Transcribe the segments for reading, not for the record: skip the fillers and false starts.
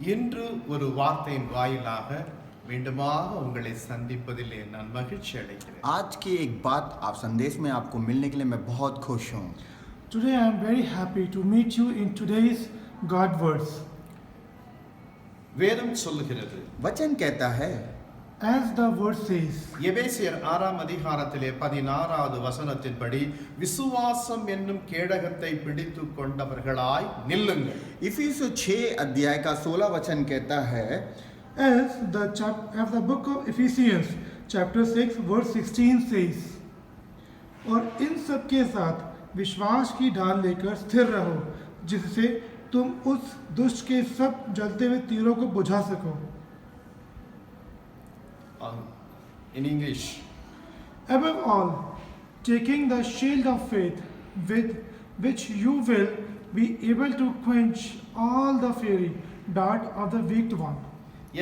இன்று ஒரு வார்த்தையின் வாயிலாக மீண்டுமாக உங்களை சந்திப்பதிலே நான் மகிழ்ச்சி அடைகிறேன். आज की एक बात आप संदेश में आपको मिलने के लिए मैं बहुत खुश हूँ. Today I am very happy to meet you in today's God words. வேதம் சொல்லுகிறது, वचन कहता है, As the word says, எபேசியர் 6ஆம் அதிகாரத்திலே 16வது வசனத்தின்படி விசுவாசம் என்னும் கேடகத்தை பிடித்துக் கொண்டவர்களாய் நில்லுங்கள். इफिसियों 6 अध्याय का 16 वचन कहता है, as the book of Ephesians chapter 6 verse 16 says, और इन सब के साथ विश्वास की ढाल लेकर स्थिर रहो, जिससे तुम उस दुष्ट के सब जलते हुए तीरों को बुझा सको. In English, Above all, taking the shield of faith, with which you will be able to quench all the fiery dart of the wicked one.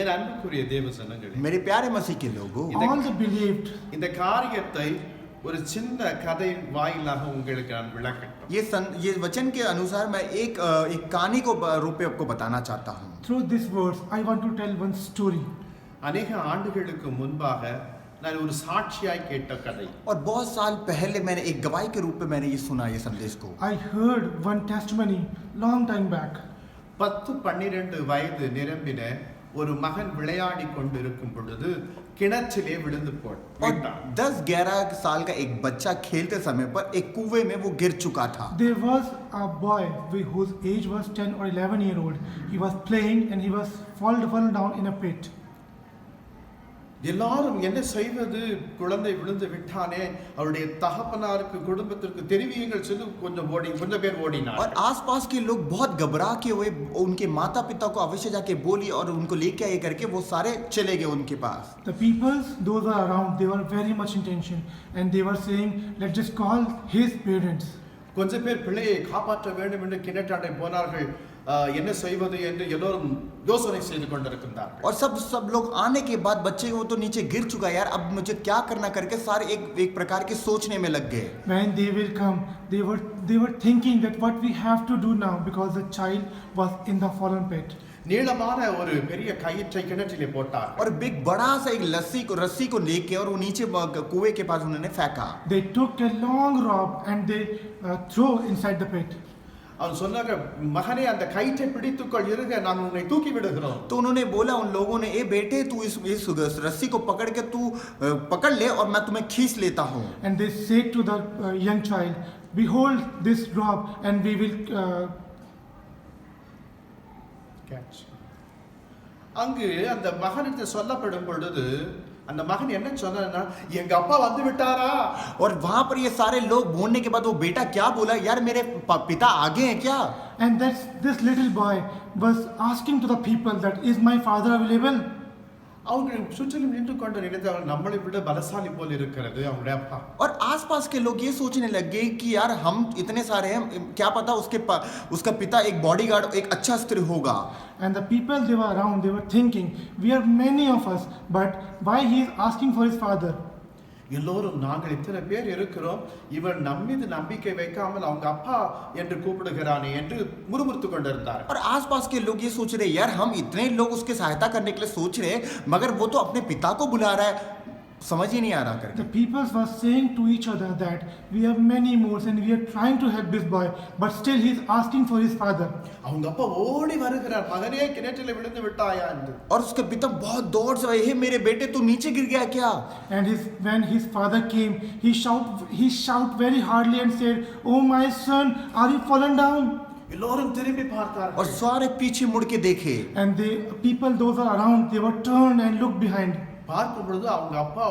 என் அன்புக்குரிய தேவ ஜனங்களே, मेरे प्यारे मसीह के लोगों, All the believed. இந்த காரியத்தை ஒரு சின்ன கதை வாயிலாக உங்களுக்கு நான் விளக்கட்டும். ये वचन के अनुसार मैं एक कहानी को रूप में आपको बताना चाहता हूँ. Through this verse, I want to tell one story. அநேக ஆண்டுகளுக்கு முன்பாக நான் ஒரு சாட்சியாய் கேட்ட கதை. और बहुत साल पहले मैंने एक गवाही के रूप में मैंने ये सुना ये संदेश को. I heard one testimony long time back. 10-12 வயது நிரம்பின ஒரு மகன் விளையாடி கொண்டிருக்கும் பொழுது கிணற்றிலே விழுந்து போட்டான். 10-11 साल का एक बच्चा खेलते समय पर एक कुएं में वो गिर चुका था. There was a boy whose age was 10 or 11 year old. He was playing and he was fallen down in a pit. எல்லாரும் என்ன செய்வது, குழந்தை விழுந்து விட்டானே, அவருடைய தகப்பனாருக்கு குடும்பத்திற்கு தெரிவியுங்கள் சொல்லி கொஞ்சம் பேர் ஓடினார். और आसपास के लोग बहुत घबरा के हुए उनके माता पिता को अवश्य जाके बोली और उनको लेके आए करके वो सारे चले गए उनके पास. The people, those are around, they were very much in tension and they were saying, let's just call his parents. கொஞ்சம் பேர் பிள்ளையை காப்பாற்ற வேண்டும் என்று கிணற்றாண்டை போனார்கள். என்ன செய்வது என்று எல்லோரும் யோசனை செய்து கொண்டிருக்கிறார்கள். और सब लोग आने के बाद बच्चे को तो नीचे गिर चुका यार, अब मुझे क्या करना करके सारे एक प्रकार के सोचने में लग गए. When they will come, they were thinking that what we have to do now because the child was in the fallen pit. நீளமான ஒரு பெரிய கயிற்றை கிணற்றிலே போட்டார். और एक बड़ा सा एक रस्सी को लेके और वो नीचे कुएं के पास उन्होंने फेंका. They took a long rope and they threw inside the pit. அவன் சொன்னாங்க, மகனே அந்த கயிற்றை பிடித்துக்கொள், இருங்க நான் உன்னை தூக்கி விடுகிறோம். तो उन्होंने बोला उन लोगों ने, ए बेटे तू इस रस्सी को पकड़ के तू पकड़ ले और मैं तुम्हें खींच लेता हूँ. And they said to the young child, behold this rope and we will catch. அங்கு அந்த மகனுக்கு சொல்லப்படும் பொழுது அந்த மகன் என்ன சொன்னான்னா, எங்க அப்பா வந்து விட்டாரா. और वहां पर ये सारे लोग बोलने के बाद वो बेटा क्या बोला, यार मेरे पिता आगे हैं क्या. And this little boy was asking to the people that is my father available. அவங்க சுற்றிலும் நின்று கொண்டு நினைத்தார்கள், நம்மளை விட பலசாலி போல் இருக்கிறது அவங்களுடைய அப்பா. और आसपास के लोग ये सोचने लगे कि यार हम इतने सारे हैं, क्या पता उसका पिता एक बॉडीगार्ड एक अच्छा स्त्री होगा. And the people they were around, they were thinking, we are many of us, but why he is asking for his father? எல்லோரும் நாங்கள் இத்தனை பேர் இருக்கிறோம், இவன் நம்மீது நம்பிக்கை வைக்காமல் அவங்க அப்பா என்று கூப்பிடுகிறானே என்று முறுமுறுத்து கொண்டிருந்தார். और आसपास के लोग ये सोच रहे, यार हम इतने लोग उसके सहायता करने के लिए सोच रहे, मगर वो तो अपने पिता को बुला रहा है, समझ ही नहीं आ रहा करके. The people were saying to each other that we have many more and we are trying to help this boy, but still he is asking for his father. அவங்க அப்பா ஓடி வருகிறார், மகனே கிணற்றில் விழுந்து விட்டாயா என்று. और उसके पिता बहुत दौड़ से, हे मेरे बेटे तू नीचे गिर गया क्या. And when his father came, he shout very hardly and said, oh my son, are you fallen down? எல்லோரும் திரும்பி பார்த்தார்கள். और सारे पीछे मुड़ के देखे. And the people those are around, they were turned and looked behind. பார்க்கும் பொழுது அவங்க அப்பா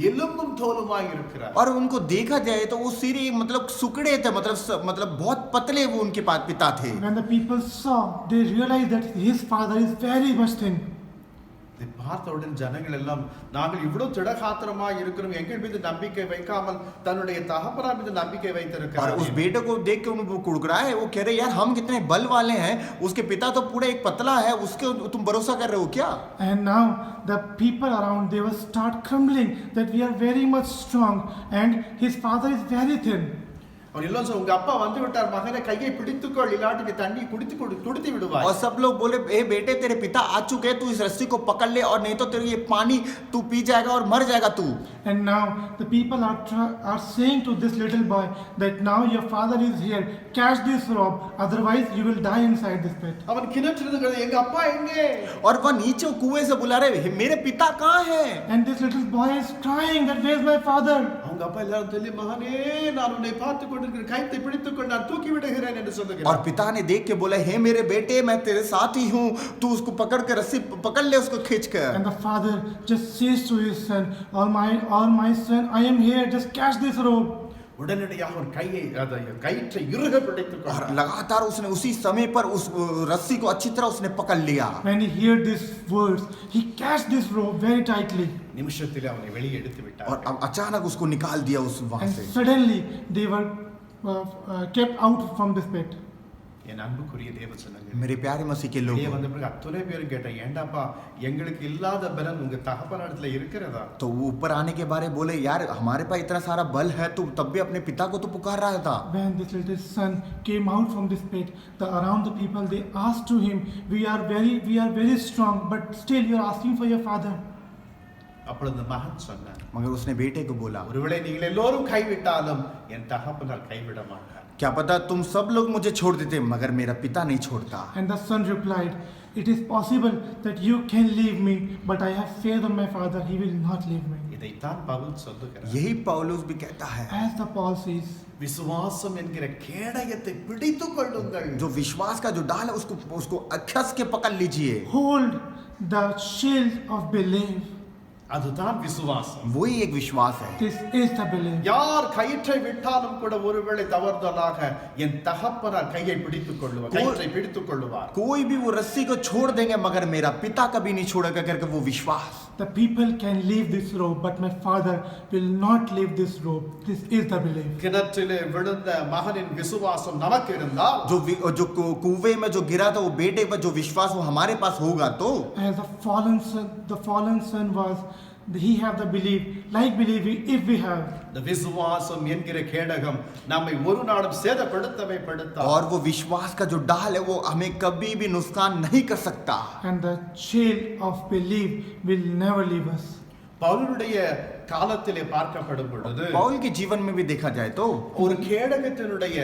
எலும்பும் தோலுமாய் இருக்கிறார். और उनको देखा जाए तो वो सिरे मतलब सुकड़े थे, मतलब बहुत पतले वो उनके पिता थे. When the people saw, they realized that his father is very much thin. இதை பார்த்தவுடன் ஜனங்கள் எல்லாம், நாங்கள் இவ்வளவு திடகாத்திரமா இருக்கிறோம், எங்கள் மீது நம்பிக்கை வைக்காமல் தன்னுடைய தகப்பனா மீது நம்பிக்கை और வைத்திருக்கிறார். उस बेटे को देख के उनको कुड़कुड़ा है, वो कह रहे यार हम कितने बल वाले हैं, उसके पिता तो पूरा एक पतला है, उसके तुम भरोसा कर रहे हो क्या. And now the people around, they will start crumbling that we are very much strong and his father is very thin. அவன் எல்லாம் சொல்ல, உங்க அப்பா வந்து விட்டார் மகனை கையை பிடித்துக்கொள், இல்லாட்டி நீ தண்ணி குடித்து விடுவாய். और सब लोग बोले ए बेटे तेरे पिता आ चुके हैं, तू इस रस्सी को पकड़ ले और नहीं तो तेरे ये पानी तू पी जाएगा और मर जाएगा तू. And now the people are saying to this little boy that now your father is here, catch this rope, otherwise you will die inside this pit. அவன் கிணற்றிலிருந்து எங்க அப்பா எங்கே? और वह नीचे कुएं से बुला रहे मेरे पिता कहाँ हैं? And this little boy is crying that where's my father? அவங்க அப்பா எல்லாரும் சொல்லி, மகனே நான் உன்னை பார்த்து கொண்டிருக்கிறேன், கைத்தை பிடித்துக்கொண்டு நான் தூக்கி விடுகிறேன் என்று और சொல்லுகிறார். पिता ने देख के बोला हे मेरे बेटे मैं तेरे साथ ही हूँ, तू उसको पकड़ के रस्सी पकड़ ले उसको खींच कर. And the father just says to his son, all my son, I am here, just catch this rope. உடனடியாக அவன் கயிற்றை இறுக பிடித்துக் और கொண்டான். लगातार उसने उसी समय पर उस रस्सी को अच्छी तरह उसने पकड़ लिया. When he heard these words, he catched this rope very tightly. நிமிஷத்தில் அவனை வெளியே எடுத்து और விட்டார். अब अचानक उसको निकाल दिया उस वहां And से. suddenly they were kept out from this pit. என் அன்புக்குரிய தேவசனங்களே, मेरे प्यारे मसीह के लोग, வெளியே வந்த பிறகு அத்தனை பேரும் கேட்டேன், ஏண்டாப்பா எங்களுக்கு இல்லாத பலன் உங்க தகப்பனிடத்துல இருக்கிறதா? तो वो ऊपर आने के बारे बोले यार हमारे पास इतना सारा बल है, तू तब भी अपने पिता को तो पुकार रहा था. When this little son came out from this pit, around the people they asked to him, we are very strong, but still you are asking for your father. அப்பொழுது மகன் சொன்னான், मगर उसने बेटे को बोला ஒருவேளை நீங்கள் எல்லோரும் கைவிட்டாலும் என் தகப்பனார் கைவிட மாட்டார். क्या पता तुम सब लोग मुझे छोड़ देते मगर मेरा पिता नहीं छोड़ता. And the son replied, it is possible that you can leave me, but I have faith on my father, he will not leave me. இதைத்தான் பவுல் சொல்லுகிறார். यही पौलुस भी कहता है, As the Paul says, விசுவாசம் என்கிற கேடயத்தை பிடித்துக் கொள்ளுங்கள். जो विश्वास का जो डाल है उसको अक्षस के पकड़ लीजिए. hold the shield of belief. அதுதான் விசுவாசம். वही एक विश्वास है. This is the belief. யார் கயிற்றை விட்டாலும் கூட ஒருவேளை தவறுதலாக என் தகப்பனார் கையை பிடித்துக் கொள்ளுவார், கயிற்றை பிடித்துக் கொள்ளுவார். कोई भी वो रस्सी को छोड़ देंगे मगर मेरा पिता कभी नहीं छोड़ेगा करके वो विश्वास. The people can leave this rope, but my father will not leave this rope. This is the belief. கிணற்றிலே விழுந்த மகனின் விசுவாசம் நமக்கு இருந்தால், जो कुएं में जो गिरा था वो बेटे पर जो विश्वास वो हमारे पास होगा तो As the fallen son was, he have the belief, like belief if we have. இந்த விசுவாசம் என்கிற கேடகம் நம்மை ஒரு நாளும் சேதப்படுத்தவே படுத்தாது. और वो विश्वास का जो डाल है वो हमें कभी भी नुकसान नहीं कर सकता. And the shield of belief will never leave us. பவுலுடைய காலத்திலே பார்க்கப்படும் பொழுது पौल के जीवन में भी देखा जाए तो ஒரு கேடகத்தினுடைய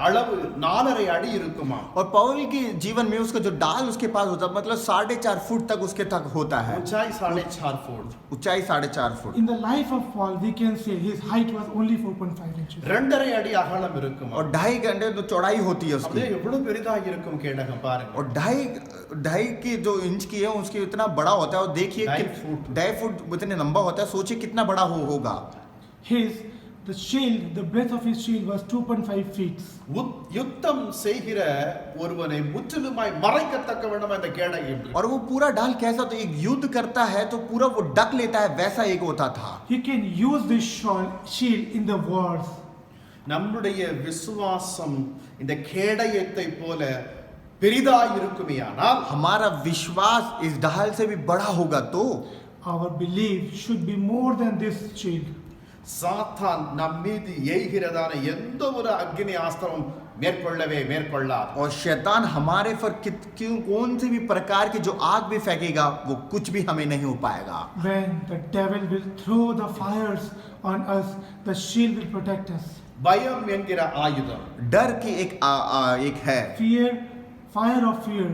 அளவு 4.5 அடி இருக்குமா. और पौल के जीवन में उसका जो डाल उसके पास होता मतलब 4.5 फुट तक उसके तक होता है. ऊंचाई 4.5 फुट. ऊंचाई 4.5 foot. In the life of Paul, we can say his height was only 4.5 inches. 2.5 अடி अகலம் இருக்குமா. और 2.5 घंटे तो चौड़ाई होती है उसकी. அப்படியே எவ்வளவு பெரிதாக இருக்கும் கேடகம் பாருங்க. और 2.5 की जो इंच की है उसकी इतना बड़ा होता है. और देखिए 2.5 फुट इतने लंबा होता है. सोचिए कितना बड़ा होगा. The shield, the breadth of his shield was 2.5 feet. யுத்தம் செய்கிற ஒருவனை முற்றிலுமாய் மறைக்கத்தக்க விதமா இந்த கேடகம். और वो पूरा डाल कैसा तो एक युद्ध करता है तो पूरा वो डक लेता है वैसा एक होता था. You can use this shield in the wars. நம்முடைய விசுவாசம் இந்த கேடயத்தை போல பெரிதாய் இருக்குமேயானால், हमारा विश्वास इस ढाल से भी बड़ा होगा तो our belief should be more than this shield. சாத்தான் நம் மீது எய்கிறதான எந்த ஒரு அக்னி ஆஸ்திரம் மேற்கொள்ளாது. और शैतान हमारे पर कौन से भी प्रकार की जो आग भी फेंकेगा वो कुछ भी हमें नहीं हो पाएगा. When the devil will throw the fires on us, the shield will protect us. பயம் என்கிற ஆயுதம், डर की एक है Fear, fire of fear.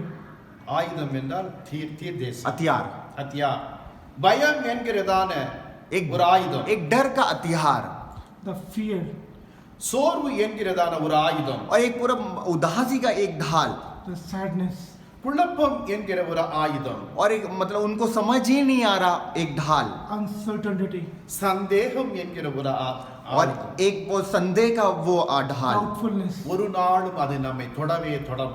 ஆயுதம் என்றால் தீர்தேசம், हथियार. ஹத்தியார். பயம் என்கிறதான ஒரு ஆயுதம், एक डर का हथियार. The fear. சோர்வு என்கிறதான ஒரு ஆயுதம், और एक पूरा उदासी का एक ढाल. The sadness. குழப்பம் என்கிற ஒரு ஆயுதம், और एक मतलब उनको समझ ही नहीं आ रहा एक ढाल. Uncertainty. சந்தேகம் என்கிற ஒரு और एक वो संदेह का वो ढाल. Doubtfulness. ஒரு நாளும் அது நம்மை தொட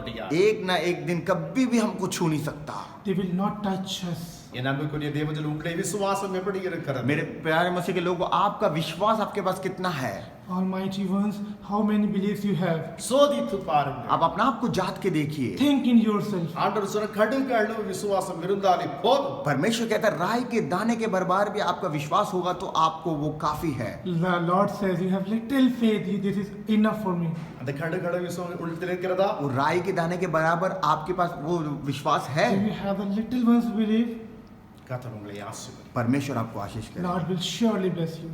முடியாது. एक ना एक दिन कभी भी हमको छू नहीं सकता. They will not touch us. என் அன்புக்குரிய தேவஜனங்களே, உங்களுடைய விசுவாசம் எப்படி இருக்கிறது? मेरे प्यारे मसीह के लोगों, आपका विश्वास आपके पास कितना है? Almighty ones, how many beliefs you have. சோதித்து பாருங்கள். आप अपना आप को जात के देखिए. Think in yourself. ஆண்டவர் சொன்ன கடுகு அளவு விசுவாசம் இருந்தாலே போதும். परमेश्वर कहता है राई के दाने के बराबर भी आपका विश्वास होगा तो आपको वो काफी है. The Lord says, you have little faith, this is enough for me. அந்த கடுகு அளவு விசுவாசம் உள்ளத்தில் இருக்கிறதா? वो राई के दाने के बराबर आपके पास वो विश्वास है. Do you have the little ones believe? கர்த்தர் உங்களை ஆசீர்வதிப்பார். परमेश्वर आपको आशीष करे. Lord will surely bless you.